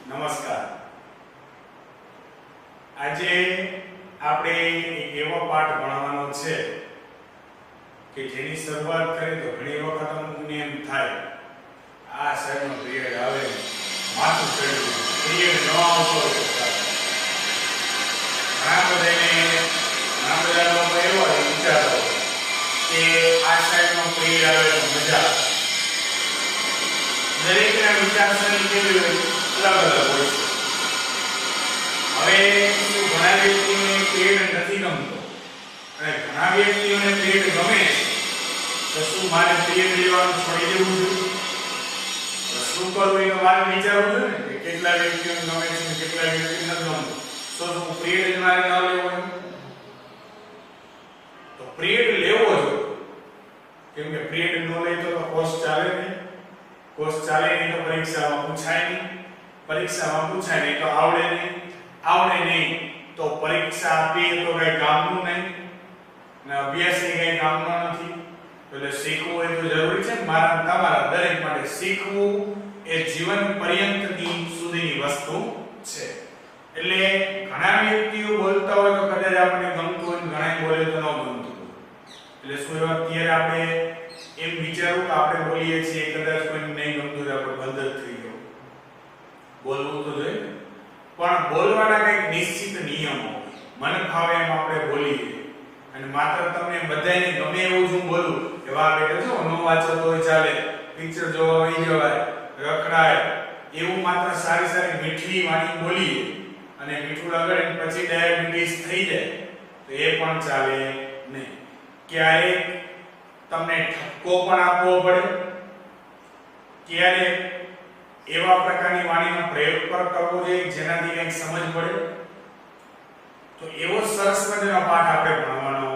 નમસ્કાર. આજે આપણે એક એવો પાઠ ભણવાનો છે કે જેની શરૂઆત કરીએ તો ઘણી વખત અમુકને એમ થાય આ સાહેબનો પિરિયડ આવે માથું ચડ્યું, પિરિયડ ન આવતો હોય તો ઘણા બધા લોકો એવા વિચારો કે આ સાહેબનો પિરિયડ આવે તો મજા આવે. દરેકના વિચારસરણી કેવી હોય અલગ અલગ હોય છે. હવે શું ઘણા વ્યક્તિઓને પિરિયડ નથી ગમતો અને ઘણા વ્યક્તિઓને પિરિયડ ગમે છે, તો શું મારે પિરિયડ લેવાનું છોડી દેવું જોઈએ? તો શું કરવું એ મારે વિચારવું જોઈએ ને કે કેટલા વ્યક્તિઓને ગમે છે અને કેટલા વ્યક્તિને નથી ગમતું. તો શું પિરિયડ મારે ન લેવો જોઈએ? તો પિરિયડ લેવો જોઈએ, કેમ કે પિરિયડ ન લે તો કોર્સ ચાલે નહીં. કોર્સ ચાલે નહીં તો પરીક્ષામાં પૂછાય નહીં, પરીક્ષામાં પૂછાય નહીં તો આવડે નહીં તો પરીક્ષા આપીએ તો કઈ કામનું નહીં ને અભ્યાસ એ કઈ કામનો નથી. એટલે શીખવું એ તો જરૂરી છે ને. મારા તમારા દરેક માટે શીખવું એ જીવન પર્યંતની સુધીની વસ્તુ છે. એટલે ઘણા વ્યક્તિઓ બોલતા હોય તો કદાચ આપણને ગમતું હોય, ઘણા બોલે તો ન ગમતું. એટલે શું અત્યારે આપણે એમ વિચારું કે આપણે બોલીએ છીએ કદાચ કોઈને નહીં ગમતું તો આપણે બંધ જ થઈ ગયો. બોલવું તો જોઈએ, પણ બોલવાના કંઈક નિશ્ચિત નિયમો હોય. મને ફાવે એમ આપણે બોલીએ અને માત્ર તમને બધાને ગમે એવું જ હું બોલું કે વાહ બેટા જો નો વાંચો તોય ચાલે, પિક્ચર જોવા આવી જવાય, રખડાય, એવું માત્ર સારી સારી મીઠી વાણી બોલીએ અને મીઠું લગાડીને પછી ડાયાબિટીસ થઈ જાય તો એ પણ ચાલે નહીં. ક્યારેક તમને ઠપકો પણ આપવો પડે, ક્યારેક એવા પ્રકારની વાણીનો પ્રયોગ પર કરવો જોઈએ જેનાથી કંઈક સમજ પડે. તો એવો સરસ મજાનો પાઠ આપણે ભણવાનો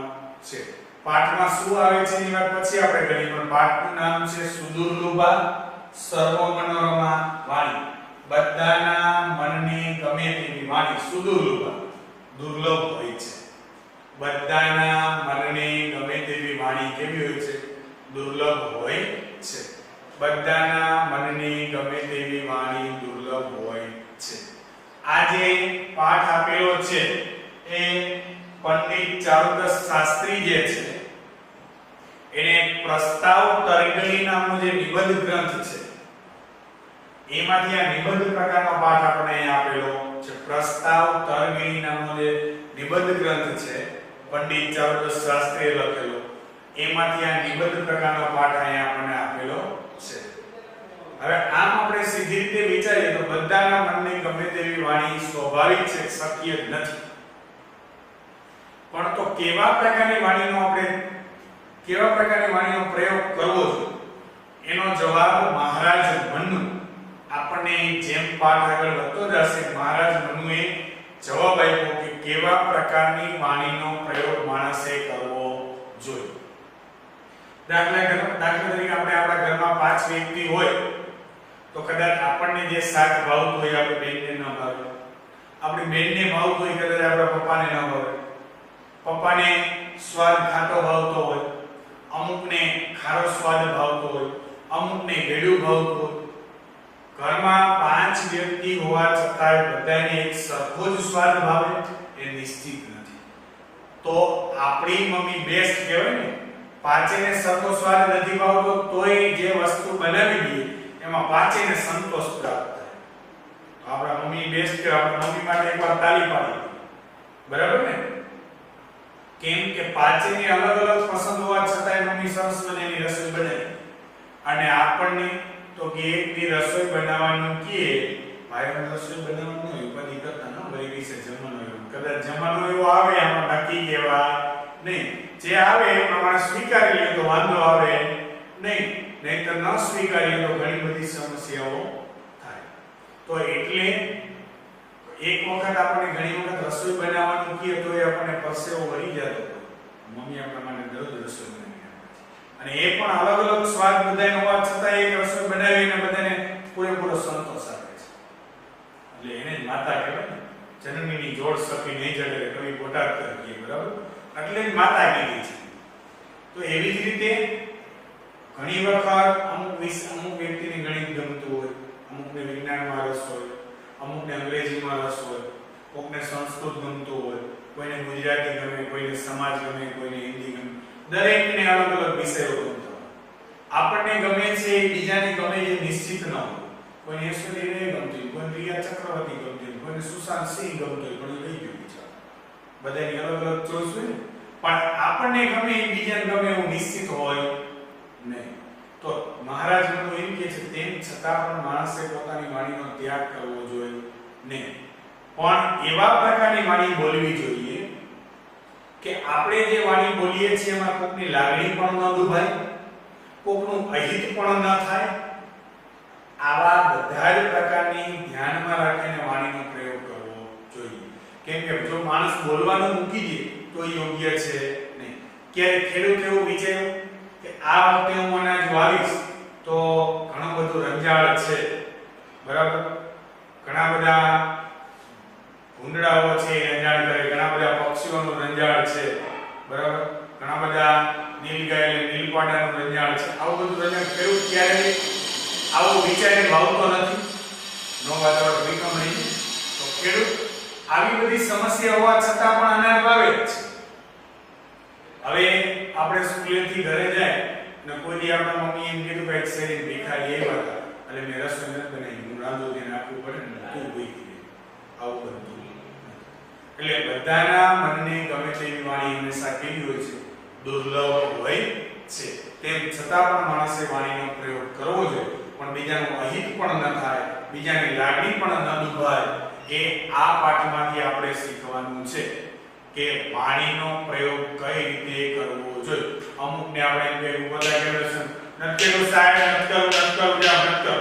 છે. પાઠમાં શું આવે છે એની વાત પછી આપણે કરીએ, પણ પાઠનું નામ છે સુદુર્લુભા સર્વમનોરમા વાણી. બધાના મનને ગમે તેવી વાણી. સુદુર્લુભા દુર્લભ હોય છે. બધાના મનને ગમે તેવી વાણી કેવી હોય છે? દુર્લભ હોય છે. બધાના મનને ગમે તેવી વાણી દુર્લભ હોય છે. આ જે પાઠ આપેલો છે એ પંડિત ચારુદત્ત શાસ્ત્રી જે છે એને પ્રસ્તાવ તરંગણી નામનો જે નિબંધ ગ્રંથ છે એમાંથી આ નિબંધ પ્રકારનો પાઠ આપણે અહીં આપેલો છે. પ્રસ્તાવ તરંગણી નામનો જે નિબંધ ગ્રંથ છે પંડિત ચારુદત્ત શાસ્ત્રીએ લખેલો, એમાંથી આ નિબંધ પ્રકારનો પાઠ અહીં આપણને આપેલો છે. હવે આમ આપણે સીધી રીતે વિચારીએ તો બધાના મનને ગમે તેવી વાણી સ્વાભાવિક છે, શક્ય નથી. પણ તો કેવા પ્રકારની વાણીનો પ્રયોગ કરવો જોઈએ એનો જવાબ મહારાજ મનુ આપણને જેમ પાઠ આગળ વધતો જશે મહારાજ મનુએ જવાબ આપ્યો કે કેવા પ્રકારની વાણીનો પ્રયોગ માણસે કરવો જોઈએ. દાખલા તરીકે આપણે આપણા ઘરમાં 5 વ્યક્તિ હોય તો કદાચ આપણને જે શાક ભાવતું હોય આપણે બેનને ન ભાવે, આપણી બેનને ભાવતું હોય કદાચ આપણા પપ્પાને ન ભાવે, પપ્પાને સ્વાદ ખાટો ભાવતો હોય, અમુકને ખારો સ્વાદ ભાવતો હોય, અમુકને ગળ્યું ભાવતું હોય. ઘરમાં 5 વ્યક્તિ હોવા છતાં બધાને એક સરખો જ સ્વાદ ભાવે એ નિશ્ચિત નથી. તો આપણી મમ્મી બેસ્ટ કહેવાય ને. પાંચેને સરખો સ્વાદ નથી ભાવતો તોય જે વસ્તુ બનાવી દઈએ એમાં પાંચેને સંતોષ પ્રાપ્ત થાય. આપણા મમ્મી બેસ્ટ કે આપણા મમ્મી માટે એકવાર તાળી પાડી, બરાબર ને? કેમ કે પાંચેની અલગ અલગ પસંદ હોવા છતાં મમ્મી સરસ મજાની રસોઈ બનાવી અને આપણને તો કે એકની રસોઈ બનાવવાનું કે ભાઈઓને રસોઈ બનાવવાનું હોય ઉપાધિ કરતા ન વળી વિશે જમવાનું હોય. કદાચ જમવાનું એવું આવે આમાં નક્કી કહેવા નહીં, જે આવે એ પ્રમાણે સ્વીકારી લે તો વાંધો આવે નહીં, નહીંતર ન સ્વીકારીએ તો ઘણી બધી સમસ્યાઓ થાય. તો એટલે એક વખત આપણે ઘણી વખત રસોઈ બનાવવાનું કીએ તો એ આપણને પરસેવો વળી જતો હોય. મમ્મી આપણા માટે દરરોજ રસોઈ બનાવી આપે છે અને એ પણ અલગ અલગ સ્વાદ બધાનો હોવા છતાં એક રસોઈ બનાવીને બધાને પૂરેપૂરો સંતોષ આપે છે. એટલે એને જ માતા કહેવાય ને. જનનીની જોડ સખી નહીં જડે કવિ બોટાદ કહીએ, બરાબર? એટલે જ માતા કીધી છે. તો એવી જ રીતે ઘણી વખત અમુક વ્યક્તિને ગણિત ગમતું હોય, અમુકને વિજ્ઞાનમાં રસ હોય, અમુકને અંગ્રેજીમાં રસ હોય, કોકને સંસ્કૃત ગમતું હોય, કોઈને ગુજરાતી ગમે, કોઈને સમાજ ગમે, કોઈને હિન્દી ગમે, દરેકને અલગ અલગ વિષયો ગમતા હોય. આપણને ગમે છે એ બીજાને ગમે એ નિશ્ચિત ન હોય. કોઈને ઐશ્વર્યા રાય ગમતી હોય, કોઈને રિયા ચક્રવર્તી ગમતી હોય, કોઈને સુશાંત સિંહ ગમતો હોય, પણ એ લઈ ગયું બીજા. બધાની અલગ અલગ ચોઈસ હોય, પણ આપણને ગમે એ બીજાને ગમે એવું નિશ્ચિત હોય નહીં. તો મહારાજ મનુ એમ કહે છે તેમ છતાં પણ માણસે પોતાની વાણીનો ત્યાગ કરવો જોઈએ નહીં, પણ એવા પ્રકારની વાણી બોલવી જોઈએ કે આપણે જે વાણી બોલીએ છીએ એમાં કોકની લાગણી પણ ન દુભાય, કોકનું અહિત પણ ન થાય. આવા બધા જ પ્રકારની ધ્યાનમાં રાખીને વાણીનો પ્રયોગ કરવો જોઈએ. કેમ કે જો માણસ બોલવાનું મૂકી દે તો યોગ્ય છે નહીં. ક્યારે ખેડૂત એવું વિચાર્યું કે આ વખતે હું અનાજ વાવીશ તો ઘણું બધું રંજાળ છે, બરાબર, ઘણા બધા ભૂંડડાઓ છે રંજાળ કરે, ઘણા બધા પક્ષીઓનું રંજાળ છે, બરાબર, ઘણા બધા નીલગાય નીલપાડાનું રંજાળ છે. આવું બધું રંજાળ ખેડૂત ક્યારે આવું વિચારીને વાવતો નથી, નો વાતાવરણ વિકમણી. તો ખેડૂત આવી બધી સમસ્યા હોવા છતાં પણ અનાજ વાવે છે. હવે આપણે સ્કૂલેથી ઘરે જાય ને કોઈ દી આપણા મમ્મી એમ કીધું કે એક શેરી ભિખારી આવ્યા હતા એટલે મેં રસોઈ નથી બનાવી, હું રાંધો તેને આપવું પડે ને તું ભૂખી દે, આવું બધું. એટલે બધાના મનને ગમે તેવી વાણી હંમેશા કેવી હોય છે, દુર્લભ હોય છે. તેમ છતાં પણ માણસે વાણીનો પ્રયોગ કરવો જોઈએ, પણ બીજાનું અહિત પણ ન થાય, બીજાની લાગણી પણ ન દુભાય. એ આ પાઠમાંથી આપણે શીખવાનું છે કે વાણીનો પ્રયોગ કઈ રીતે કરવો જોઈએ. અમુકને આપણે એમ કહેવું બધા કેવું નટકેલું સાહેબ નટકર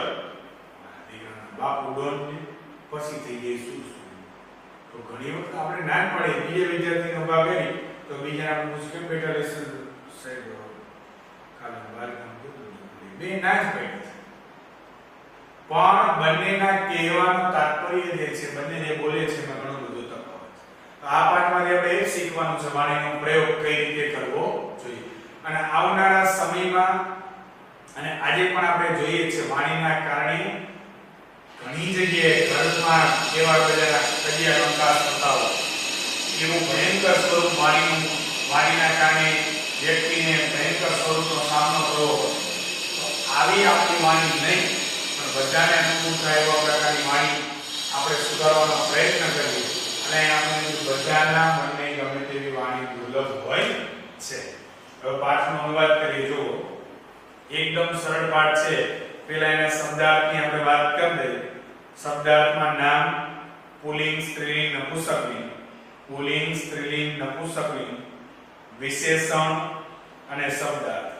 બાપુ ડોન પછી થઈ જાય શું. તો ઘણી વખત આપણે ના પડે બીજા વિદ્યાર્થીને ઉભા કરી તો બીજાને મુશ્કેલ બેઠા લેસન સાહેબ કાલે બાર કામ કીધું બે ના જ પડે છે. પણ બંનેના કહેવાનો તાત્પર્ય જે છે, બંને જે બોલે છે એમાં ઘણો બધો તફાવત છે. તો આ પાઠમાંથી આપણે એ શીખવાનું છે વાણીનો પ્રયોગ કઈ રીતે કરવો જોઈએ. અને આવનારા સમયમાં અને આજે પણ આપણે જોઈએ છે વાણીના કારણે ઘણી જગ્યાએ ઘરમાં કેવા બધા કડિયા કંકાસ થતા હોય, એવું ભયંકર સ્વરૂપ વાણીના કારણે વ્યક્તિને ભયંકર સ્વરૂપનો સામનો કરવો હોય. તો આવી આપણી વાણી નહીં, પણ બધાને અનુકૂળ થાય એવા પ્રકારની વાણી આપણે સુધારવાનો પ્રયત્ન કરીએ અને આપણે બધાના મનને ગમે તેવી વાણી દુર્લભ હોય છે. હવે પાઠનો અનુવાદ કરીએ. જો એકદમ સરળ પાઠ છે. પહેલા એના શબ્દાર્થની આપણે વાત કરી દઈએ. શબ્દાર્થમાં નામ, પુલ્લિંગ, સ્ત્રીલિંગ, નપુંસકલિંગ, પુલ્લિંગ, સ્ત્રીલિંગ, નપુંસકલિંગ, વિશેષણ અને શબ્દાર્થ.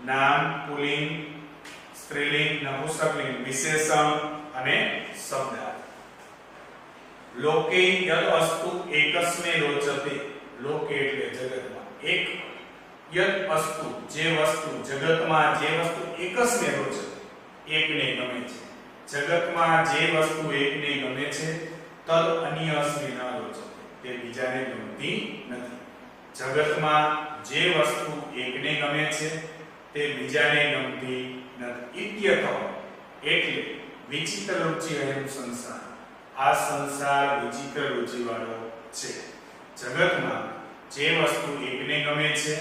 નામ, પુલ્લિંગ, સ્ત્રીલિંગ, નપુંસકલિંગ, વિશેષણ અને શબ્દાર્થ. લોકે યદ અસ્તુ એકસ્મે રોચતે. લોકે એટલે જગતમાં. એક યદ અસ્તુ જે વસ્તુ, જગતમાં જે વસ્તુ એકસ્મે રોચતે એકને ગમે છે. જગતમાં જે વસ્તુ એકને ગમે છે તદ અન્યસ્મે ન રોચતે તે બીજાને ગમતી નથી. જગતમાં જે વસ્તુ એકને ગમે છે તે બીજાને ગમતી નથી. ઇત્યતઃ એટલે વિચિત્ર રુચિ અયમ સંસાર. આ સંસાર વિચિત્ર રુચિ વાળો છે. જગતમાં જે વસ્તુ એકને ગમે છે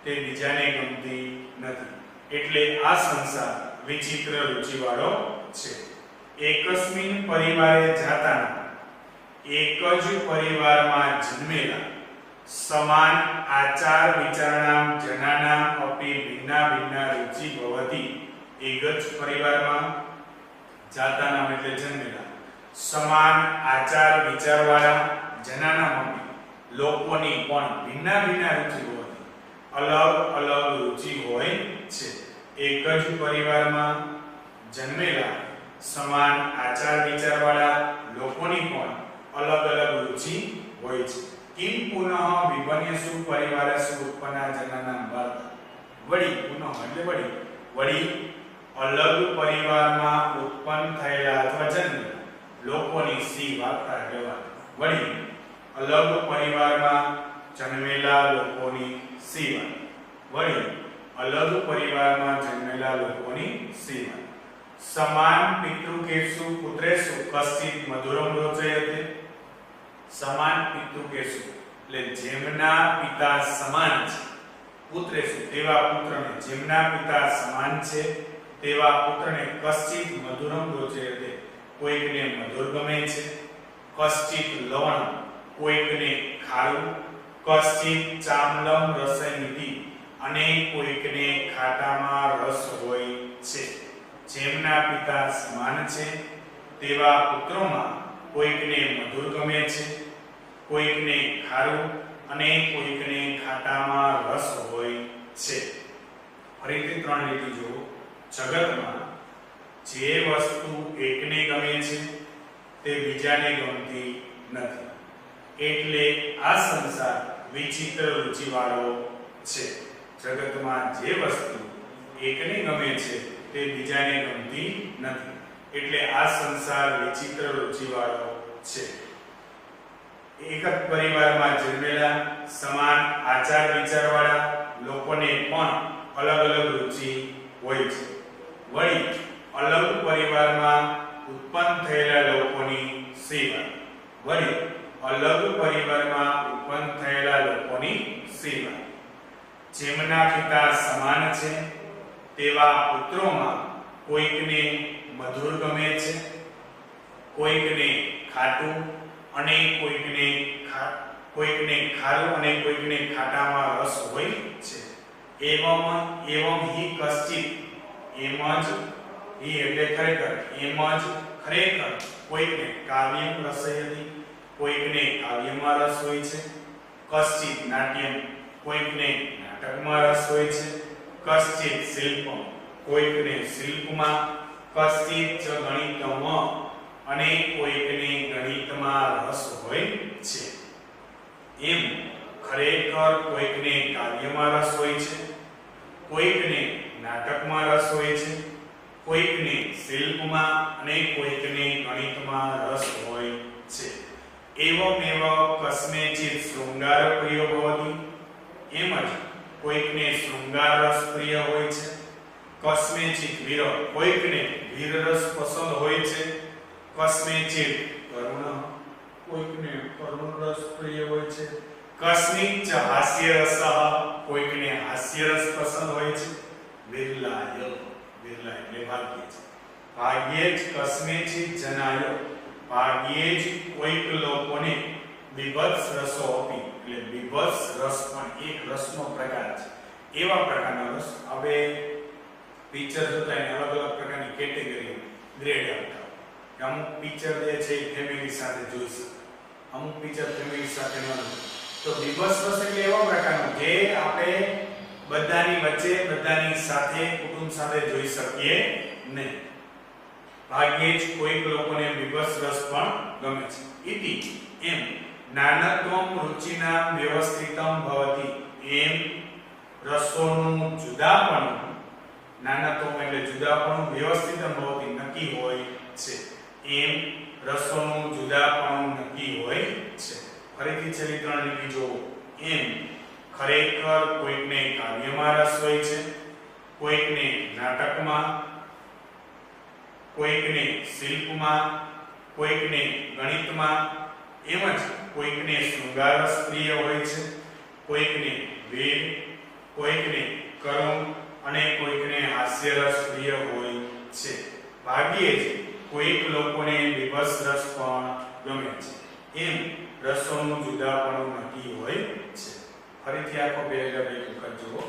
તે બીજાને ગમતી નથી. એટલે આ સંસાર વિચિત્ર રુચિ વાળો છે. એકસ્મિન પરિવારે જાતાના. એક જ પરિવારમાં જન્મેલા સમાન આચાર વિચારણામ જનાનામ અપી ભિન્ના ભિન્ના રુચિ ભવતી. એક જ પરિવારમાં જાતાનામ એટલે જન્મેલા સમાન આચાર વિચારવાળા જનાનામ અપી લોકોની પણ ભિન્ના ભિન્ના રુચિ ભવતી અલગ અલગ રુચિ હોય છે. એક જ પરિવારમાં જન્મેલા સમાન આચાર વિચારવાળા લોકોની પણ અલગ અલગ રુચિ હોય છે. કિમ પુનઃ વિભન્યસુ પરિવારેષુ ઉત્પન્ના જનાનાં વાર્તા. વળી પુનઃ એટલે વળી અલગ પરિવારમાં ઉત્પન્ન થયેલા અથવા જન્મેલા લોકોની સી વાર્તા કહેવાય. વળી અલગ પરિવારમાં જન્મેલા લોકોની સી વાત. વળી અલગ પરિવારમાં જન્મેલા લોકોની સી વાત. સમાન પિતૃકેશુ પુત્રેશુ કશ્ચિત મધુરમ રોચયતે. સમાન પિતૃકેશુ એટલે જેમના પિતા સમાન છે, પુત્રેશુ તેવા પુત્રને, જેમના પિતા સમાન છે તેવા પુત્રને કશ્ચિત મધુરમ રોચયતે કોઈકને મધુર ગમે છે, કશ્ચિત લવણ કોઈકને ખારું, કશ્ચિત ચામલમ રસમિતિ અને કોઈકને ખાટામાં રસ હોય છે. જેમના પિતા સમાન છે તેવા પુત્રોમાં કોઈકને મધુર ગમે છે, કોઈકને ખારું અને કોઈકને ખાટામાં રસ હોય છે. ફરીથી ત્રણ લીટી જુઓ. જગતમાં જે વસ્તુ એકને ગમે છે તે બીજાને ગમતી નથી, એટલે આ સંસાર વિચિત્ર રુચિવાળો છે. જગતમાં જે વસ્તુ એકને ગમે છે તે બીજાને ગમતી નથી, એટલે આ સંસાર વિચિત્ર રુચિવાળો છે. એક જ પરિવારમાં જન્મેલા સમાન આચાર વિચારવાળા લોકોને પણ અલગ અલગ રુચિ હોય છે. વળી અલગ પરિવારમાં ઉત્પન્ન થયેલા લોકોની સિવાય જેમના પિતા સમાન છે તેવા પુત્રોમાં કોઈકને મધુર ગમે છે, કોઈકને ખાટું અને કોઈકને ખારું અને કોઈકને ખાટામાં રસ હોય છે. એવમ હિ કશ્ચિત, એમ જ ખરેખર કોઈકને કાવ્યમ રસયતિ, કોઈકને કાવ્યમાં રસ હોય છે, કશ્ચિત નાટ્યમ કોઈકને નાટકમાં રસ હોય છે, કશ્ચિત શિલ્પમ કોઈકને શિલ્પમાં, કશ્ચિત ચ ગણિતમ અને કોઈકને ગણિતમાં રસ હોય છે. એમ ખરેખર કોઈકને કાવ્યમાં રસ હોય છે, કોઈકને નાટકમાં રસ હોય છે, કોઈકને શિલ્પમાં અને કોઈકને ગણિતમાં રસ હોય છે. એવમેવ કસ્મેચિત શૃંગાર પ્રિય ભવતિ, એમ જ કોઈકને શૃંગાર રસ પ્રિય હોય છે, કસ્મેચિત વીર કોઈકને વીર રસ પસંદ હોય છે, કસ્મેચિત કરુણ કોઈકને કરુણ રસ પ્રિય હોય છે, કસ્મિચ હાસ્ય રસ કોઈકને હાસ્ય રસ પસંદ હોય છે. વિરલાય એટલે ભાગ્યે જ કસ્મેચિત જનાય, ભાગ્યે જ કોઈક લોકોને બીભત્સ રસો આપી, એટલે બીભત્સ રસ પણ એક રસનો પ્રકાર છે. એવા પ્રકારના રસ હવે પિક્ચર જોતા એને અલગ અલગ પ્રકારની કેટેગરી ગ્રેડ આપતા હોય. અમુક પિક્ચર જે છે એ ફેમિલી સાથે જોઈ શકે, અમુક પિક્ચર ફેમિલી સાથે ન જોઈ. તો બીભત્સ રસ એટલે એવા પ્રકારનો જે આપણે બધાની વચ્ચે બધાની સાથે કુટુંબ સાથે જોઈ શકીએ નહીં. ભાગ્યે જ કોઈક લોકોને બીભત્સ રસ પણ ગમે છે. ઇતિ એમ જ્ઞાનત્વમ રુચિના વ્યવસ્થિતમ ભવતિ, એમ રસોનું જુદાપણું, જ્ઞાનત્વમ એટલે જુદાપણું, વ્યવસ્થિતમ ભવતિ નક્કી હોય છે. એમ રસોનું જુદાપણું નક્કી હોય છે. ફરીથી છેલ્લી ત્રણ લીટી જોવો. એમ ખરેખર કોઈકને કાવ્યમાં રસ હોય છે, કોઈકને નાટકમાં, કોઈકને શિલ્પમાં, કોઈકને ગણિતમાં, એમ જ કોઈકને શૃંગાર રસ પ્રિય હોય છે, કોઈકને વીર, કોઈકને કરુણ અને કોઈકને હાસ્ય રસ પ્રિય હોય છે. ભાગ્યે જ કોઈક લોકોને બીભત્સ રસ પણ ગમે છે. એમ રસોનું જુદાપણું નક્કી હોય છે. ફરીથી આખો પેરેગ્રાફ એક વખત જુઓ.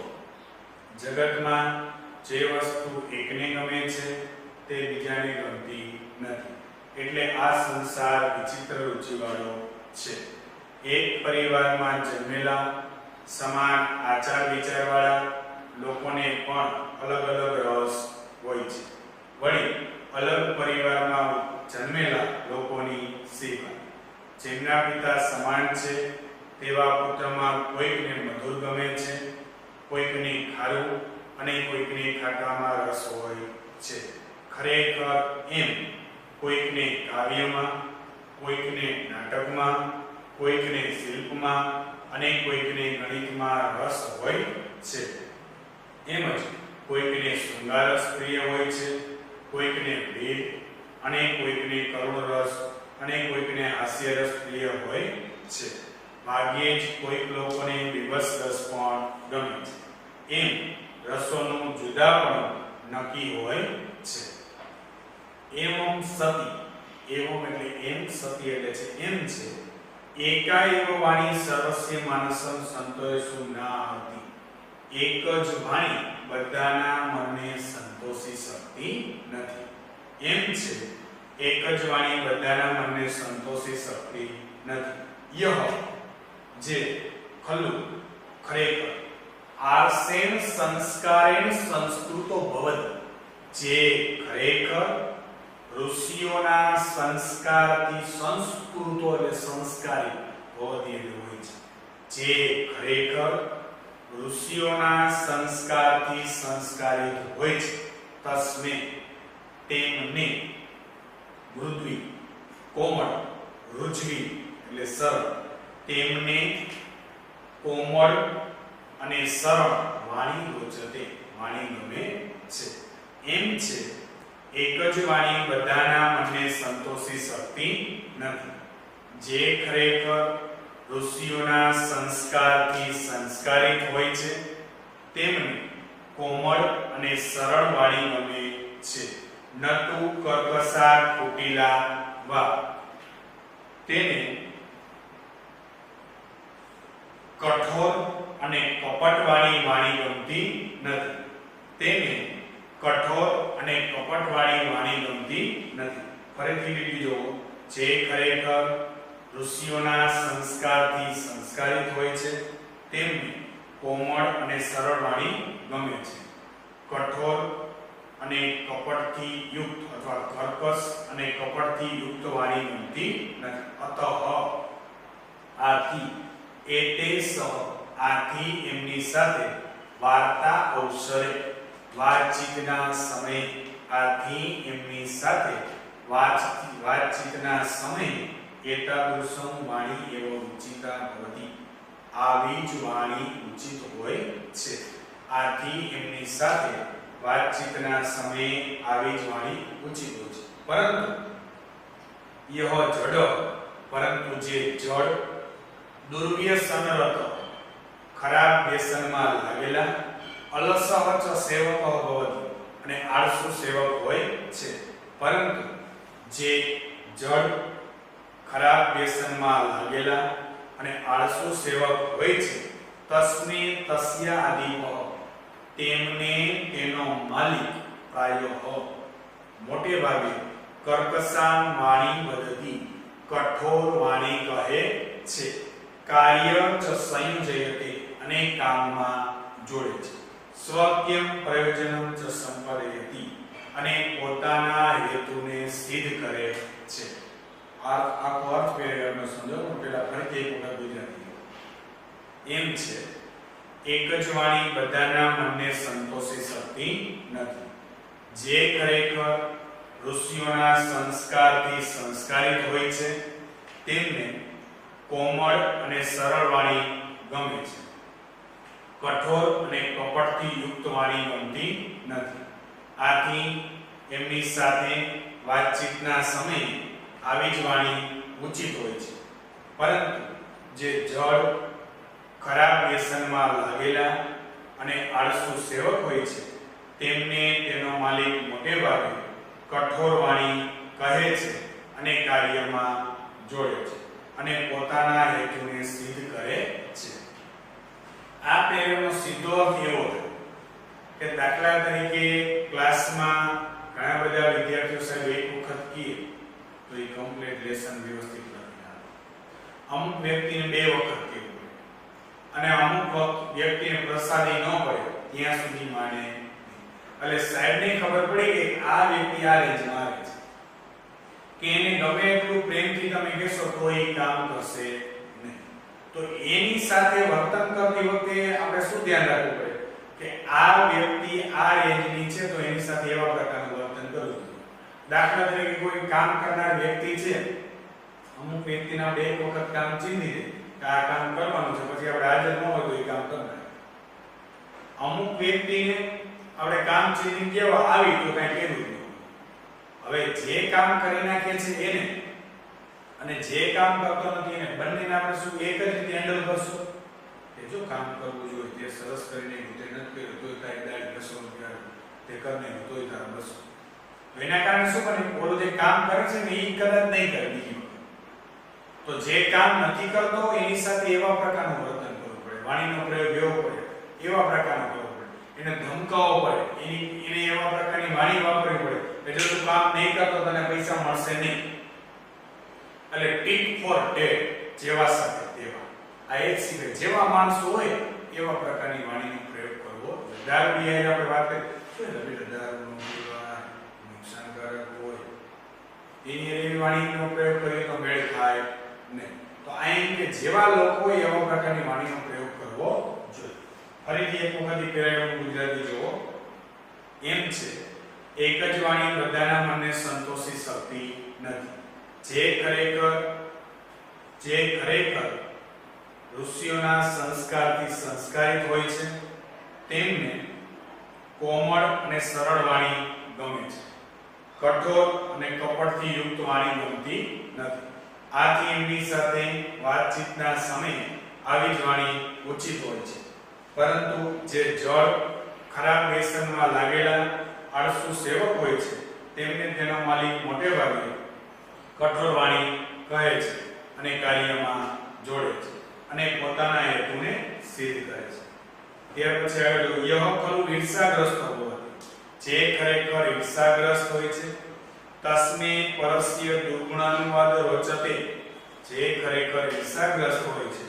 જગતમાં જે વસ્તુ એકને ગમે છે તે બીજાને ગમતી નથી, એટલે આ સંસાર વિચિત્ર રુચિવાળો છે. એક પરિવારમાં જન્મેલા સમાન આચાર વિચારવાળા લોકોને પણ અલગ અલગ રસ હોય છે. વળી અલગ પરિવારમાં જન્મેલા લોકોની સિવાય જેમના પિતા સમાન છે તેવા પુત્રમાં કોઈકને મધુર ગમે છે, કોઈકને ખારું અને કોઈકને ખાટામાં રસ હોય છે. ખરેખર એમ કોઈકને કાવ્યમાં, કોઈકને નાટકમાં, કોઈકને શિલ્પમાં અને કોઈકને ગણિતમાં રસ હોય છે. એમ જ કોઈકને શૃંગાર રસ પ્રિય હોય છે, કોઈકને વેગ અને કોઈકને કરુણ રસ અને કોઈકને હાસ્ય રસ પ્રિય હોય છે. ભાગ્યે જ કોઈક લોકોને વિવશ રસ પણ ગમે છે. એમ રસોનું જુદાપણું નક્કી હોય છે. એવમ સતી, એવમ એટલે એમ, સતી એટલે છે એમ છે. એકા એવ વાણી સર્વસ્ય માનસમ સંતોષુ ના હતી. એક જ વાણી બધાના મનને સંતોષી શકતી નથી. એમ છે એક જ વાણી બધાના મનને સંતોષી શકતી નથી. યહ જે ખલુ ખરેખર આર્ષેણ સંસ્કારેણ સંસ્કૃતો ભવત, જે ખરેખર ઋષિઓના સંસ્કારથી સંસ્કૃતો એટલે સંસ્કારી ભવતી એટલે હોય છે. જે ખરેખર ઋષિઓના સંસ્કારથી સંસ્કારિત હોય છે. તસ્મે તેમને મૃદુવી કોમળ રુજવી એટલે સરળ, તેમને કોમળ અને સરળ વાણી રોચતે, વાણી ગમે છે. એમ છે એક જ વાણી બધાના મનને સંતોષી શકતી નથી. જે ખરેખર ઋષિઓના સંસ્કારથી સંસ્કારિત હોય છે તેમને કોમળ અને સરળ વાણી ગમે છે. નતુ કર્કશા કુટિલા વા, તેને કઠોર અને કપટવાળી વાણી ગમતી નથી. તેને કઠોર અને કપટવાળી વાણી ગમતી નથી. ફરીથી લીધી જો, જે ખરેખર ઋષિઓના સંસ્કારથી સંસ્કારિત હોય છે તેમને કોમળ અને સરળ વાણી ગમે છે. કઠોર અને કપટથી યુક્ત અથવા કર્કશ અને કપટથી યુક્ત વાણી ગમતી નથી. અતઃ આથી એતે સહ, આથી એમની સાથે વાર્તા અવસરે, વાતચીતના સમય, આથી એમની સાથે વાતચીતના સમય એતાદૃશમ વાણી એવ ઉચિતા ભવતી, આવી જ વાણી ઉચિત હોય છે. આથી એમની સાથે વાતચીતના સમયે આવી જ વાણી ઉચિત હોય છે. પરંતુ યહ જડ, પરંતુ જે જડ દુર્વ્યસનરત, ખરાબ વ્યસનમાં લાગેલા, અલસહ ચ સેવક ભવતિ, અને આળસુ સેવક હોય છે. પરંતુ જે જડ ખરાબ વ્યસનમાં લાગેલા અને આળસુ સેવક હોય છે, તસ્મે તસ્ય આદિપઃ, તેમને તેનો માલિક પ્રાયઃ મોટે ભાગે કર્કશા વાણી વદતી, કઠોર વાણી કહે છે. કાર્ય ચ સંયોજયતે, અને કામમાં જોડે છે. સ્વકીયમ પ્રયોજનમ ચ સંપાદયતિ, અને પોતાના હેતુને સિદ્ધ કરે છે. આખો અર્થ પેરેગ્રાફનો સમજો, પેલા ફરીથી એક વખત ગુજરાતી. એમ છે એક જ વાણી બધાના મનને સંતોષી શકતી નથી. જે ખરેખર ઋષિઓના સંસ્કારથી સંસ્કારિત હોય છે તેમને કોમળ અને સરળ વાણી ગમે છે. કઠોર અને કપટથી યુક્ત વાણી ગમતી નથી. આથી એમની સાથે વાતચીતના સમયે આવી જ વાણી ઉચિત હોય છે. પરંતુ જે જડ ખરાબ વ્યસનમાં લાગેલા અને આળસુ સેવક હોય છે તેમને તેનો માલિક મોટે ભાગે કઠોર વાણી કહે છે અને કાર્યમાં જોડે છે અને પોતાના હેતુને સિદ્ધ કરે છે. આ પેરેગ્રાફનો સીધો અર્થ એવો થાય કે દાખલા તરીકે ક્લાસમાં ઘણા બધા વિદ્યાર્થીઓ સાહેબ એક વખત કહે તો એ કમ્પ્લીટ લેસન વ્યવસ્થિત નથી આવે. અમુક વ્યક્તિને બે વખત કહેવું અને અમુક વ્યક્તિને પ્રસાદી ન પડે ત્યાં સુધી માને નહીં. એટલે સાહેબને ખબર પડી કે આ વ્યક્તિ આ રેન્જમાં આવે છે કે એને ગમે એટલું પ્રેમથી તમે કહેશો તો એ કામ કરશે નહીં. તો એની સાથે વર્તન કરતી વખતે આપણે શું ધ્યાન રાખવું પડે કે આ વ્યક્તિ આ રેન્જની છે તો એની સાથે એવા પ્રકારનું વર્તન કરવું જોઈએ. દાખલા તરીકે કોઈ કામ કરનાર વ્યક્તિ છે, અમુક વ્યક્તિને આપણે એક વખત કામ ચીંધી દે કે આ કામ કરવાનું છે, પછી આપણે હાજર ન હોય તો એ કામ કરનાર. અમુક વ્યક્તિને આપણે કામ ચીંધી કેવા આવી તો કઈ કહેવું નહીં. હવે જે કામ કરી નાખે છે એને અને જે કામ કરતો નથી એને બંનેને આપણે શું એક જ રીતે હેન્ડલ કરશું કે જો કામ કરવું જોઈએ તે સરસ કરીને તે નથી કર્યું તોય તારી દાડી 200 રૂપિયા તે કરને તોય તારા 200 તો એના કારણે શું બને ઓલો જે કામ કરે છે ને એ કદાચ નહીં કરે બીજી વખત તો જે કામ નથી કરતો એની સાથે એવા પ્રકારનું વર્તન કરવું પડે વાણીનો પ્રયોગ એવો પડે એવા પ્રકારનો કરવો પડે એને ધમકાવવો પડે એને એવા પ્રકારની વાણી વાપરવી પડે કે જો તું કામ નહીં કરતો તને પૈસા મળશે નહીં એટલે ટીટ ફોર ટેટ જેવા સાથે તેવા આ એક સિવાય જેવા માણસો હોય એવા પ્રકારની વાણીનો પ્રયોગ કરવો દારૂ પીએ આપણે વાત કરીએ તો બેટા દારૂનો પીવા નુકસાનકારક હોય એની એવી વાણીનો પ્રયોગ કરીએ તો મેળ ખાય નહીં તો અહીં કે જેવા લોકો એવા પ્રકારની વાણીનો પ્રયોગ કરવો જોઈએ ફરીથી એક વખત પેરાનું ગુજરાતી જોવો એમ છે એક જ વાણી બધાના મનને સંતોષી શકતી નથી જે ખરેખર ઋષિઓના સંસ્કારથી સંસ્કારિત હોય છે તેમને કોમળ અને સરળ વાણી ગમે છે કઠોર અને કપટથી યુક્ત વાણી ગમતી નથી આથી એમની સાથે વાતચીતના સમયે આવી જ વાણી ઉચિત હોય છે પરંતુ જે જળ ખરાબ વ્યસનમાં લાગેલા આળસુ સેવક હોય છે તેમને તેનો માલિક મોટે ભાગે કઠોર વાણી કહે છે અને કાર્યમાં જોડે છે અને પોતાના હેતુને સિદ્ધ કરે છે ત્યાર પછી આગળ યહ ખલુ ઈર્ષાગ્રસ્ત હોવાથી જે ખરેખર ઈર્ષાગ્રસ્ત હોય છે તસ્મે પરસ્ય દુર્ગુણાનુવાદ રોચતે જે ખરેખર ઈર્ષાગ્રસ્ત હોય છે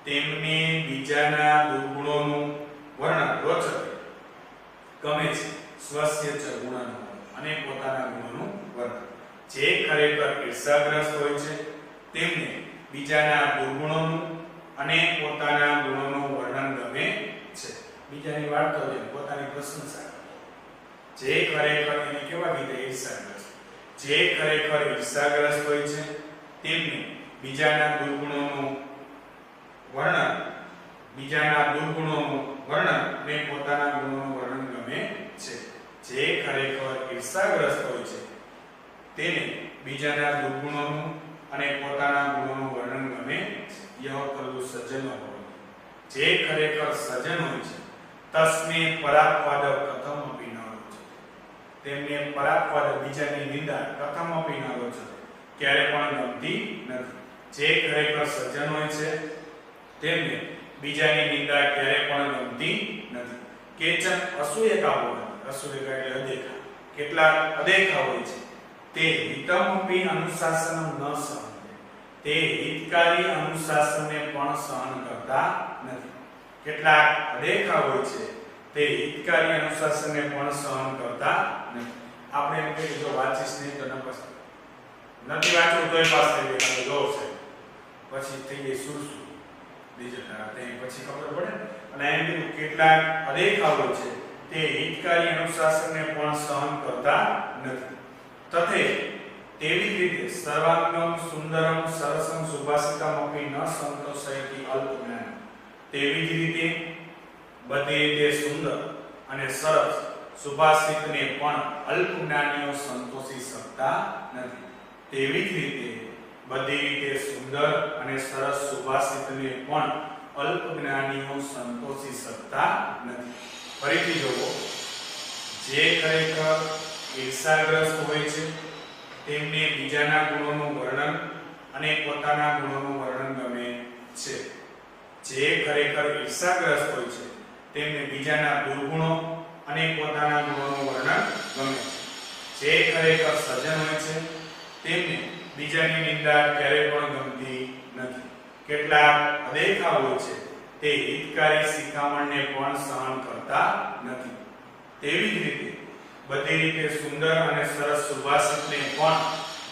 તેમને બીજાના દુર્ગુણોનું વર્ણન રોચતે ગમે છે સ્વસ્ય ચ ગુણાનુવાદ અને પોતાના ગુણોનું વર્ણન જે ખરેખર ઈર્ષાગ્રસ્ત હોય છે તેમને બીજાના દુર્ગુણોનું અને પોતાના ગુણોનું વર્ણન ગમે છે બીજાની વાર્તા છે પોતાની પ્રશંસા જે ખરેખર એને કેવા કીધે ઈર્ષાગ્રસ્ત જે ખરેખર ઈર્ષાગ્રસ્ત હોય છે તેમને બીજાના દુર્ગુણોનું વર્ણન અને પોતાના ગુણોનું વર્ણન ગમે છે જે ખરેખર ઈર્ષાગ્રસ્ત હોય છે તેને બીજાના દુર્ગુણોનું અને પોતાના ગુણોનું વર્ણન ગમે યહ ખલુ સજ્જનો હોય જે ખરેખર સજ્જન હોય છે તસ્મે પરાપવાદ કથમ અપી ન રોચતે તેમને પરાપવાદ બીજાની નિંદા કથમ અપી ન રોચતે ક્યારે પણ ગમતી નથી જે ખરેખર સજ્જન હોય છે તેમને બીજાની નિંદા ક્યારે પણ ગમતી નથી કેચન અસૂયકા હોય અસૂયકા એટલે અદેખા કેટલાક અદેખા હોય છે તે હિતમપી અનુશાસનમ ન સહંતે તે હિતકારી અનુશાસનને પણ સહન કરતા નથી કેટલાક અદેખા હોય છે તે હિતકારી અનુશાસનને પણ સહન કરતા નથી આપણે એમ કહીએ જો વાંચીશ નહીં તો નપસ નથી વાંચવું તોય પાસ થઈ ગયો જો છે પછી થઈ ગઈ સુરસુ બીજે તે પછી ખબર પડે અને એમ કીધું કેટલાક અદેખા હોય છે તે હિતકારી અનુશાસનને પણ સહન કરતા નથી તથે તેવી રીતે સર્વાંગમ સુંદરમ સરસમ સુભાષિતમ અપી ન સંતોષયતિ અલ્પજ્ઞાન તેવી જ રીતે બધી રીતે સુંદર અને સરસ સુભાષિતને પણ અલ્પજ્ઞાનીઓ સંતોષી શકતા નથી તેવી જ રીતે બધી રીતે સુંદર અને સરસ સુભાષિતને પણ અલ્પજ્ઞાનીઓ સંતોષી શકતા નથી ફરીથી જોવો જે ખરેખર ઈર્ષાગ્રસ્ત હોય છે તેમને બીજાના ગુણોનું વર્ણન અને પોતાના ગુણોનું વર્ણન ગમે છે જે ખરેખર ઈર્ષાગ્રસ્ત હોય છે તેમને બીજાના દુર્ગુણો અને પોતાના ગુણોનું વર્ણન ગમે છે જે ખરેખર સજ્જન હોય છે તેમને બીજાની નિંદા ક્યારેય પણ ગમતી નથી કેટલાક અદેખા હોય છે તે હિતકારી શિખામણને પણ સહન કરતા નથી તેવી જ રીતે બધી રીતે સુંદર અને સરસ સુભાષિતને પણ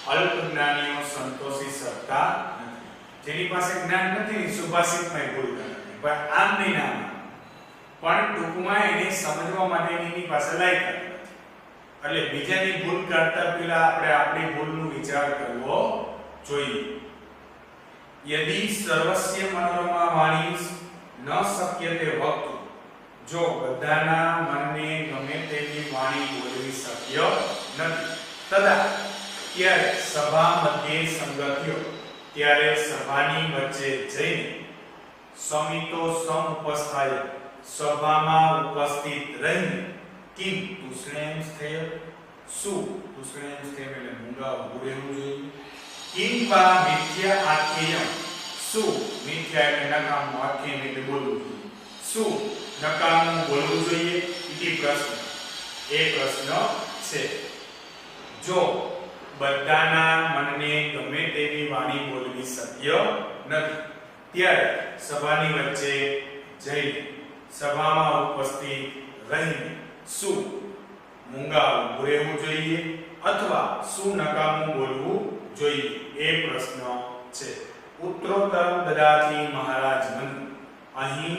અલ્પજ્ઞાનીઓ સંતોષી શકતા નથી જેની પાસે જ્ઞાન નથી સુભાષિતમાં ભૂલ કરે પણ આમ નહીં નામ પણ ટૂંકમાં એને સમજવા માટેની એની પાસે લાયકાત નથી એટલે બીજાની ભૂલ કાઢતા પહેલા આપણે આપણી ભૂલનો વિચાર કરવો જોઈએ યદિ સર્વસ્ય મનોરમા વાણી ન શક્યતે વક્તુ જો બધાના મનને ગમે તેવી વાણી બોલવી શક્ય નથી તદા ત્યારે સભા મધ્યે સંગત્યો ત્યારે સભાની વચ્ચે જઈને સમિતો સમુપસ્થાય સભામાં ઉપસ્થિત રહીને કિમ તુષ્ણેમ સ્થેય શું તુષ્ણેમ સ્થેય એટલે મૂંગા ઊભું રહેવું જોઈએ કિમ વા મિથ્યા આખ્યેયમ શું મિથ્યા એટલે નકામું આખ્યેય એટલે બોલવું જોઈએ શું નકામું બોલવું જોઈએ ઇતિ પ્રશ્ન એ પ્રશ્ન છે જો બધાના મનને ગમે તેવી વાણી બોલવી શક્ય નથી ત્યારે સભાની વચ્ચે જઈ સભામાં ઉપસ્થિત રહીને શું મૂંગા ઊભું રહેવું જોઈએ અથવા શું નકામું બોલવું જોઈએ એ પ્રશ્ન છે ઉત્તરોત્તર દદાતી મહારાજ મનુ અહીં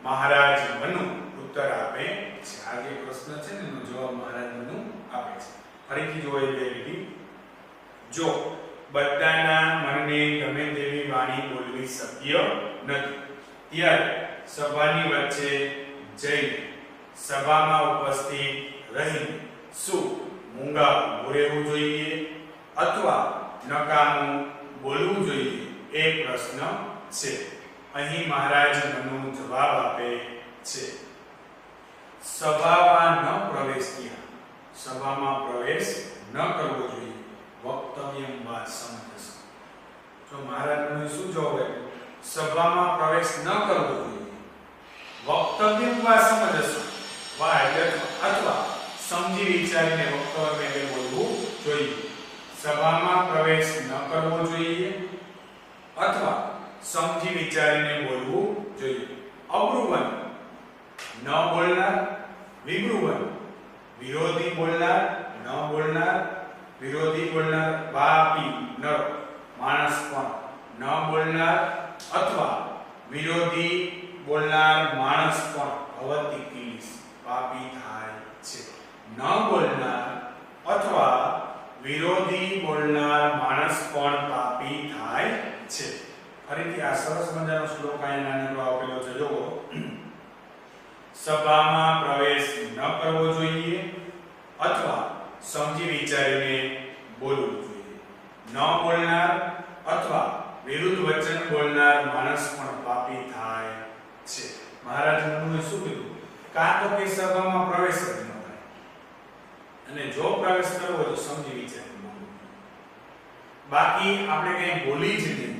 મહારાજ મનુ ઉત્તર આપે છે આ જે પ્રશ્ન છે ને એનો જવાબ મહારાજ મનુ આપે છે ફરીથી જોઈએ બે રીત જો બધાના મનને ગમે તેવી વાણી બોલવી શક્ય નથી ત્યારે સભાની વચ્ચે જઈ સભામાં ઉપસ્થિત રહી શું મૂંગા ઊભું રહેવું જોઈએ અથવા નકામું બોલવું જોઈએ એ પ્રશ્ન છે અહીં મહારાજ મનુ જવાબ આપે છે સભામાં ન પ્રવેશ્યા સભામાં પ્રવેશ ન કરવો જોઈએ વક્તવ્યમ વા સમજસ તો મહારાજ મનુએ શું જવાબ આપ્યો સભામાં પ્રવેશ ન કરવો જોઈએ વક્તવ્યમ વા સમજસ વા એટલે અથવા સમજી વિચારીને વક્તવ્ય એટલે બોલવું જોઈએ સભામાં પ્રવેશ ન કરવો જોઈએ અથવા સમજી વિચારીને બોલવું જોઈએ અબ્રુવન ન બોલનાર વિબ્રુવન વિરોધી બોલનાર ન બોલનાર વિરોધી બોલનાર પાપી નર માણસ પણ ન બોલનાર અથવા વિરોધી બોલનાર માણસ પણ ભવતી કિલીસ પાપી થાય છે ન બોલનાર અથવા વિરોધી બોલનાર માણસ પણ પાપી થાય છે ફરીથી આ સરસ મજાનો શ્લોક અહીંયા નાનકડો આપેલો છે જોવો સભામાં પ્રવેશ ન કરવો જોઈએ અથવા સમજી વિચારીને બોલવું જોઈએ ન બોલનાર અથવા વિરુદ્ધ વચન બોલનાર માણસ પણ પાપી થાય છે મહારાજ મનુએ શું કીધું કાં તો કે સભામાં પ્રવેશ જ ન થાય અને જો પ્રવેશ કરવો તો સમજી વિચારીને બોલવું બાકી આપણે કંઈ બોલી જ નહીં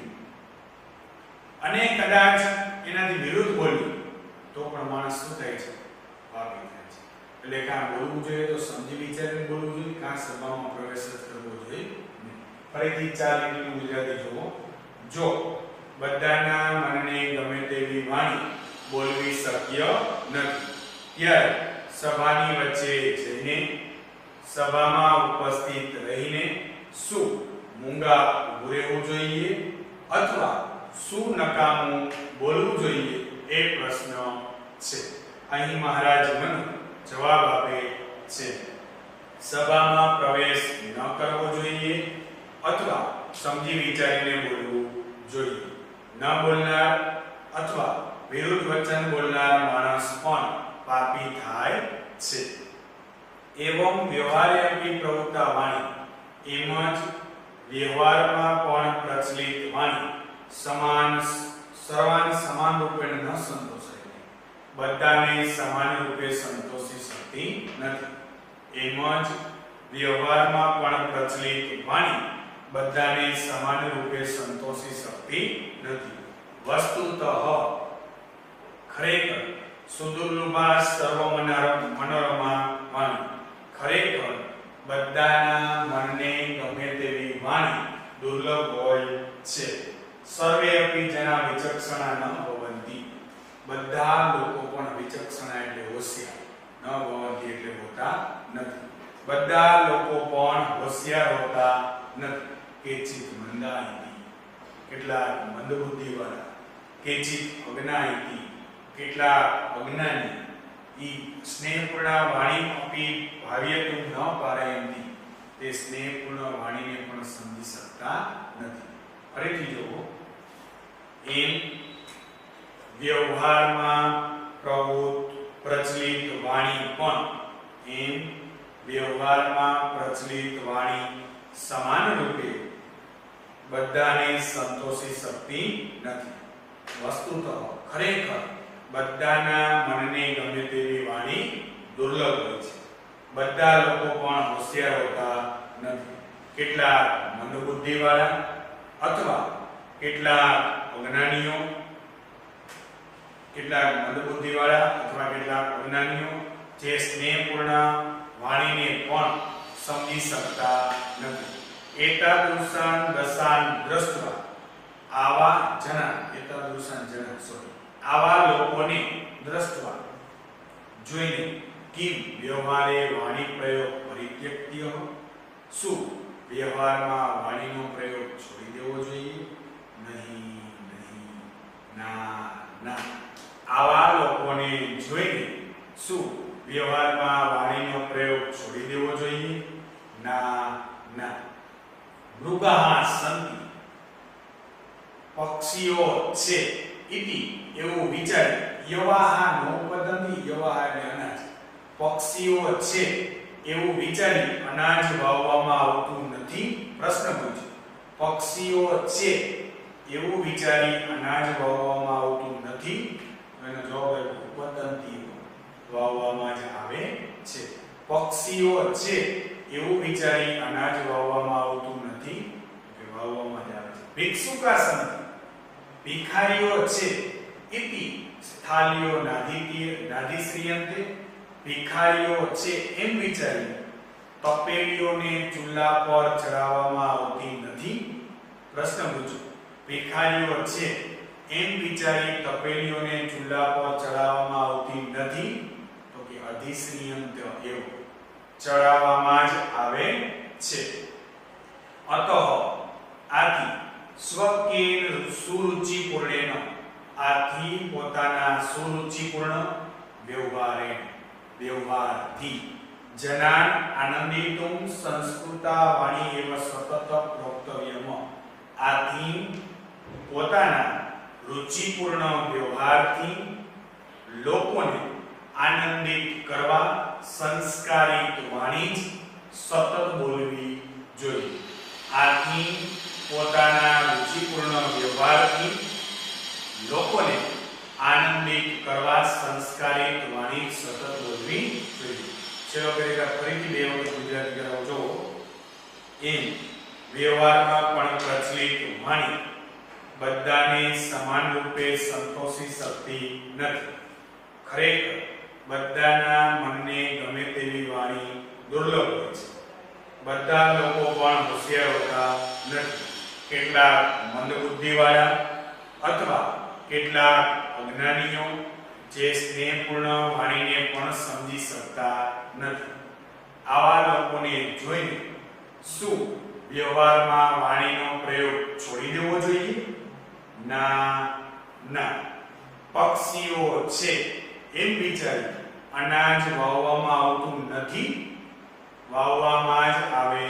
અને કદાચ એનાથી વિરુદ્ધ બોલ્યું તો પણ માણસ શું થાય છે પાપી થાય છે એટલે કાં બોલવું જોઈએ તો સમજી વિચારીને બોલવું જોઈએ કાં સભામાં પ્રવેશ જ કરવો જોઈએ ફરીથી ચાર લીટીનું ગુજરાતી જુઓ જો બધાના મનને ગમે તેવી વાણી બોલવી શક્ય નથી ત્યારે સભાની વચ્ચે જઈને સભામાં ઉપસ્થિત રહીને શું મૂંગા ઊભું રહેવું જોઈએ અથવા શું નકામું બોલવું જોઈએ એ પ્રશ્ન છે અહીં મહારાજ મનુ જવાબ આપે છે સભામાં પ્રવેશ ન કરવો જોઈએ અથવા સમજી વિચારીને બોલવું જોઈએ ન બોલનાર અથવા વિરુદ્ધ વચન બોલનાર માણસ પણ પાપી થાય છે એવમ વ્યવહારે અપી પ્રવૃત્તા વાણી એમ જ વ્યવહારમાં પણ પ્રચલિત વાણી સર્વાન સમાન રૂપે ન સંતોષાય બધાને સમાન રૂપે સંતોષી શકતી નથી એમ જ વ્યવહારમાં પણ પ્રચલિત વાણી બધાને સમાન રૂપે સંતોષી શકતી નથી વસ્તુતઃ ખરેખર સુદુર્લભા સર્વ મનોરમા વાણી ખરેખર બધાના મનને ગમે તેવી વાણી દુર્લભ હોય છે સર્વે અપી જના વિચક્ષણા ન ભવંતી બધા લોકો પણ વિચક્ષણા એટલે હોશિયાર ન ભવંતી એટલે હોતા નથી બધા લોકો પણ હોશિયાર હોતા નથી કેચિત મંદાયતિ કેટલાક મંદબુદ્ધિવાળા કેચિત અજ્ઞાયતિ કેટલાક અજ્ઞાની ઈ સ્નેહપૂર્ણ વાણી અપી ભાવ્યતું ન પારયંતી તે સ્નેહપૂર્ણ વાણીને પણ સમજી શકતા નથી ફરીથી જુઓ એમ વ્યવહારમાં પ્રચલિત વાણી પણ એમ વ્યવહારમાં પ્રચલિત વાણી સમાન રૂપે બધાને સંતોષી શકતી નથી. વસ્તુતઃ ખરેખર બધાના મનને ગમે તેવી વાણી દુર્લભ હોય છે. બધા લોકો પણ હોશિયાર હોતા નથી. કેટલાક મંદબુદ્ધિવાળા અથવા કેટલાક અજ્ઞાનીઓ જે સ્નેહપૂર્ણ વાણીને પણ સમજી શકતા નથી. એતાદૃશાન દશાન દ્રષ્ટવા આવા લોકોને દ્રષ્ટવા જોઈને કિમ વ્યવહારે વાણી પ્રયોગ પરિત્યક્ત્ય, શું વ્યવહારમાં વાણીનો પ્રયોગ છોડી દેવો જોઈએ? નહીં, ના. આવા લોકોને જોઈને શું વ્યવહારમાં વાણીનો પ્રયોગ છોડી દેવો જોઈએ? ના. મૃગાઃ સંતિ, પક્ષીઓ છે ઇતિ એવું વિચારી, યવાહ નોપદંતી, યવાહ એટલે અનાજ, પક્ષીઓ છે એવું વિચારી અનાજ વાવવામાં આવતું નથી. પ્રશ્ન પૂછ્યો, પક્ષીઓ છે એવું વિચારી અનાજ વાવવામાં આવતું નથી. એનો જવાબ આપ્યો ઉપદંતી, વાવવામાં જ આવે છે. પક્ષીઓ છે એવું વિચારી અનાજ વાવવામાં આવતું નથી, કે વાવવામાં જ આવે છે. ભિક્ષુકા સંતિ, ભિખારીઓ છે ઇતિ સ્થાલ્યો નાધિશ્રિયન્તે, ભિખારીઓ છે એમ વિચારી તપેલીઓને ચૂલા પર ચડાવવામાં આવતી નથી. પ્રશ્ન પૂછો, ભિખારીઓ છે એમ વિચારી તપેલીઓને ચૂલા પર ચડાવવામાં આવતી નથી, તો કે અધિશ્રિયંત, એવો ચડાવવામાં જ આવે છે. અતઃ આથી સ્વકેન સુરુચિપૂર્ણેન, આથી પોતાના સુરુચિપૂર્ણ વ્યવહારથી જનાન આનંદિતુમ સંસ્કૃતા વાણી એવ સતત પ્રોક્તવ્યમ, આથી પોતાના રુચિપૂર્ણ વ્યવહારથી લોકોને આનંદિત કરવા સંસ્કારિત વાણી જ સતત બોલવી જોઈએ. આથી પોતાના રુચિપૂર્ણ વ્યવહારથી લોકોને આનંદિત કરવા સંસ્કારિત વાણી સતત બોલવી જોઈએ. ચલો પેરેગ્રાફ ફરીથી બે વખત ગુજરાતી કરાવો જો. એમ વ્યવહારમાં પણ પ્રચલિત વાણી બધાને સમાન રૂપે સંતોષી શકતી નથી. ખરેખર બધાના મનને ગમે તેવી વાણી દુર્લભ હોય છે. બધા લોકો પણ હોશિયાર હોતા નથી. કેટલાક મંદબુદ્ધિવાળા અથવા કેટલાક અજ્ઞાનીઓ જે સ્નેહપૂર્ણ વાણીને પણ સમજી શકતા નથી. આવા લોકોને જોઈને શું વ્યવહારમાં વાણીનો પ્રયોગ છોડી દેવો જોઈએ? ના. પક્ષીઓ છે એમ વિચારી અનાજ વાવવામાં આવતું નથી, વાવવામાં જ આવે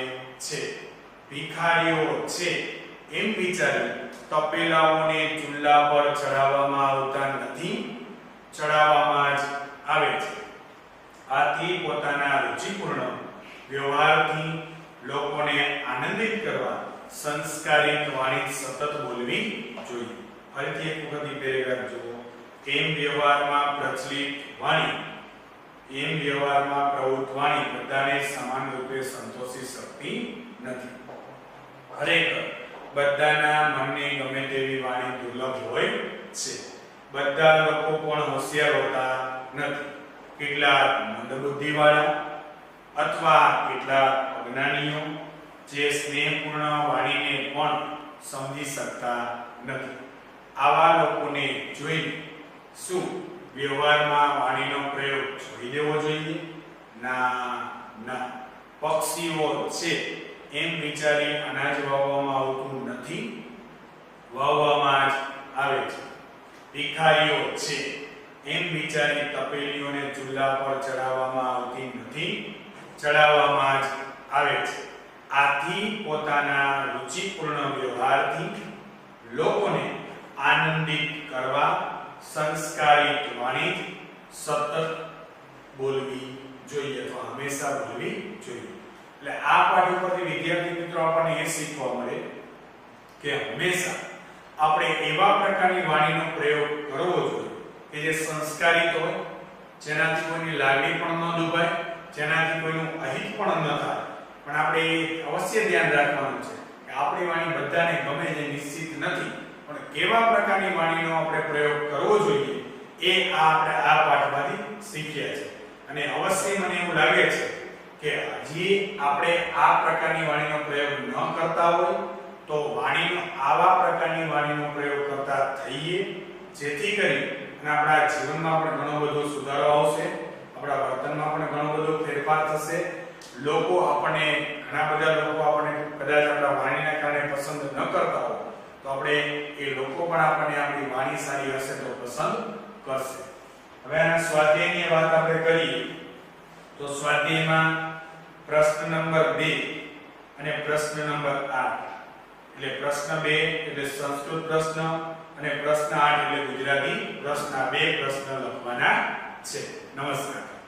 છે. ભિખારીઓ છે એમ વિચારી તપેલાઓને ચૂલા પર ચડાવવામાં આવતા નથી, ચડાવવામાં જ આવે છે. આથી પોતાના રુચિપૂર્ણ વ્યવહારથી લોકોને આનંદિત કરવા સંસ્કારિત વાણી સતત બોલવી જોઈએ. ફરીથી એક વખત પેરેગ્રાફ જુઓ. એમ વ્યવહારમાં પ્રચલિત વાણી, એમ વ્યવહારમાં પ્રવૃત્ત વાણી બધાને સમાન રૂપે સંતોષી શકતી નથી. ખરેખર બધાના મનને ગમે તેવી વાણી દુર્લભ હોય છે. બધા લોકો પણ હોશિયાર હોતા નથી. કેટલાક મંદબુદ્ધિવાળા અથવા કેટલાક અજ્ઞાનીઓ જે સ્નેહપૂર્ણ વાણીને પણ સમજી શકતા નથી. આવા લોકોને જોઈને શું વ્યવહારમાં વાણીનો પ્રયોગ છોડી દેવો જોઈએ? ના. પક્ષીઓ છે એમ વિચારી અનાજ વાવવામાં આવતું નથી, વાવવામાં જ આવે છે. ભિખારીઓ છે એમ વિચારી તપેલીઓને ચૂલા પર ચડાવવામાં આવતી નથી, ચડાવવામાં જ આવે છે. આથી પોતાના રુચિપૂર્ણ વ્યવહારથી લોકોને આનંદિત કરવા સંસ્કારિત વાણી સતત બોલવી જોઈએ અથવા હંમેશા બોલવી જોઈએ. એટલે આ પાઠ ઉપરથી વિદ્યાર્થી મિત્રો આપણને એ શીખવા મળે કે હંમેશા આપણે એવા પ્રકારની વાણીનો પ્રયોગ કરવો જોઈએ કે જે સંસ્કારિત હોય, જેનાથી કોઈની લાગણી પણ ન દુભાય, જેનાથી કોઈનું અહિત પણ ન થાય. પણ આપણે અવશ્ય ધ્યાન રાખવાનું છે કે આપણી વાણી બધાને ગમે જે નિશ્ચિત નથી, પણ કેવા પ્રકારની વાણીનો આપણે પ્રયોગ કરવો જોઈએ એ આપણે આ પાઠમાંથી શીખ્યા છે. અને અવશ્ય મને એવું લાગે છે કે હજી આપણે આ પ્રકારની વાણીનો પ્રયોગ ન કરતા હોય તો વાણીનો આવા પ્રકારની વાણીનો પ્રયોગ કરતા થઈએ, જેથી કરી અને આપણા જીવનમાં પણ ઘણો બધો સુધારો આવશે, આપણા વર્તનમાં પણ ઘણો બધો ફેરફાર થશે. લોકો આપણને ઘણા બધા લોકો આપણને કદાચ આપણા વાણીના કારણે પસંદ ન કરતા હોય તો આપણે એ લોકો પણ આપણને આપણી વાણી સારી હશે તો પસંદ કરશે. હવે આના સ્વાધ્યાયની વાત આપણે કરીએ તો સ્વાધ્યાયમાં પ્રશ્ન નંબર 2 અને પ્રશ્ન નંબર 8 એટલે પ્રશ્ન 2 એટલે સંસ્કૃત પ્રશ્ન અને પ્રશ્ન 8 એટલે ગુજરાતી પ્રશ્ન. આ બે પ્રશ્ન લખવાના છે. નમસ્કાર.